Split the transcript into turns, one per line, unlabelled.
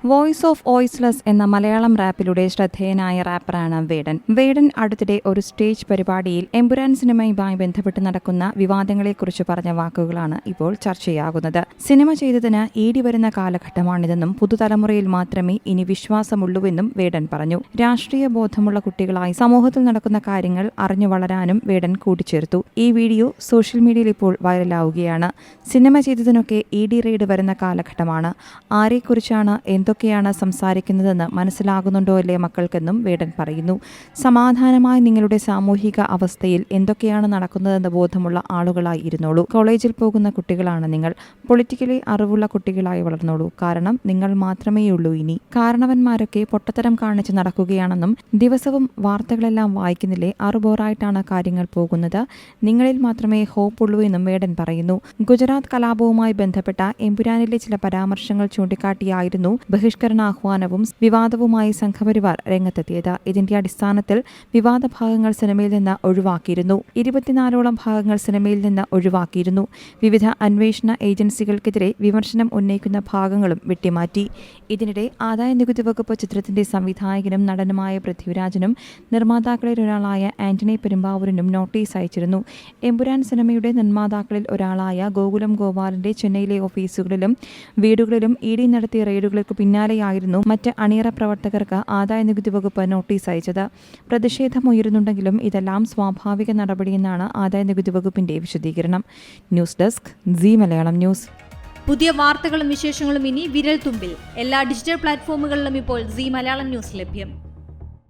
Voice of voiceless എന്ന മലയാളം റാപ്പിലൂടെ ശ്രദ്ധേയനായ റാപ്പറാണ് വേടൻ. വേടൻ അടുത്തിടെ ഒരു സ്റ്റേജ് പരിപാടിയിൽ എമ്പുരാൻ സിനിമയുമായി ബന്ധപ്പെട്ട് നടക്കുന്ന വിവാദങ്ങളെക്കുറിച്ച് പറഞ്ഞ വാക്കുകളാണ് ഇപ്പോൾ ചർച്ചയാകുന്നത്. സിനിമ ചെയ്തതിന് ഈടി വരുന്ന കാലഘട്ടമാണിതെന്നും പുതുതലമുറയിൽ മാത്രമേ ഇനി വിശ്വാസമുള്ളൂവെന്നും വേടൻ പറഞ്ഞു. രാഷ്ട്രീയ ബോധമുള്ള കുട്ടികളായി സമൂഹത്തിൽ നടക്കുന്ന കാര്യങ്ങൾ അറിഞ്ഞു വളരാനും വേടൻ കൂട്ടിച്ചേർത്തു. ഈ വീഡിയോ സോഷ്യൽ മീഡിയയിൽ ഇപ്പോൾ വൈറലാവുകയാണ്. സിനിമ ചെയ്തതിനൊക്കെ ഇഡി റെയ്ഡ് വരുന്ന കാലഘട്ടമാണ്. ആരെക്കുറിച്ചാണ് എന്തൊക്കെയാണ് സംസാരിക്കുന്നതെന്ന് മനസ്സിലാകുന്നുണ്ടോ അല്ലേ മക്കൾക്കെന്നും വേടൻ പറയുന്നു. സമാധാനമായി നിങ്ങളുടെ സാമൂഹിക അവസ്ഥയിൽ എന്തൊക്കെയാണ് നടക്കുന്നതെന്ന് ബോധമുള്ള ആളുകളായി ഇരുന്നോളൂ. കോളേജിൽ പോകുന്ന കുട്ടികളാണ് നിങ്ങൾ. പൊളിറ്റിക്കലി അറിവുള്ള കുട്ടികളായി വളർന്നോളൂ. കാരണം നിങ്ങൾ മാത്രമേയുള്ളൂ ഇനി. കാരണവന്മാരൊക്കെ പൊട്ടത്തരം കാണിച്ച് നടക്കുകയാണെന്നും ദിവസവും വാർത്തകളെല്ലാം വായിക്കുന്നില്ലേ, അറുബോറായിട്ടാണ് കാര്യങ്ങൾ പോകുന്നത്. നിങ്ങളിൽ മാത്രമേ ഹോപ്പ് ഉള്ളൂ എന്നും വേടൻ പറയുന്നു. ഗുജറാത്ത് കലാപവുമായി ബന്ധപ്പെട്ട എമ്പുരാനിലെ ചില പരാമർശങ്ങൾ ചൂണ്ടിക്കാട്ടിയായിരുന്നു ബഹിഷ്കരണാഹ്വാനവും വിവാദവുമായി സംഘപരിവാർ രംഗത്തെത്തിയത്. ഇതിന്റെ അടിസ്ഥാനത്തിൽ വിവാദ ഭാഗങ്ങൾ സിനിമയിൽ നിന്ന് ഒഴിവാക്കിയിരുന്നു. 24ഓളം ഭാഗങ്ങൾ സിനിമയിൽ നിന്ന് ഒഴിവാക്കിയിരുന്നു. വിവിധ അന്വേഷണ ഏജൻസികൾക്കെതിരെ വിമർശനം ഉന്നയിക്കുന്ന ഭാഗങ്ങളും വെട്ടിമാറ്റി. ഇതിനിടെ ആദായനികുതി വകുപ്പ് ചിത്രത്തിന്റെ സംവിധായകനും നടനുമായ പൃഥ്വിരാജിനും നിർമ്മാതാക്കളിൽ ഒരാളായ ആന്റണി പെരുമ്പാവൂരിനും നോട്ടീസ് അയച്ചിരുന്നു. എമ്പുരാൻ സിനിമയുടെ നിർമ്മാതാക്കളിൽ ഒരാളായ ഗോകുലം ഗോപാലിന്റെ ചെന്നൈയിലെ ഓഫീസുകളിലും വീടുകളിലും ഇഡി നടത്തിയ റെയ്ഡുകൾക്ക് പിന്നാലെയായിരുന്നു മറ്റ് അണിയറ പ്രവർത്തകർക്ക് ആദായനികുതി വകുപ്പ് നോട്ടീസ് അയച്ചത്. പ്രതിഷേധമുയരുന്നുണ്ടെങ്കിലും ഇതെല്ലാം സ്വാഭാവിക നടപടിയെന്നാണ് ആദായനികുതി വകുപ്പിന്റെ വിശദീകരണം. News desk Zee Malayalam news.
പുതിയ വാർത്തകളും വിശേഷങ്ങളും ഇനി വിരൽ തുമ്പിൽ. എല്ലാ ഡിജിറ്റൽ പ്ലാറ്റ്ഫോമുകളിലും ഇപ്പോൾ സീ മലയാളം ന്യൂസ് ലഭ്യം.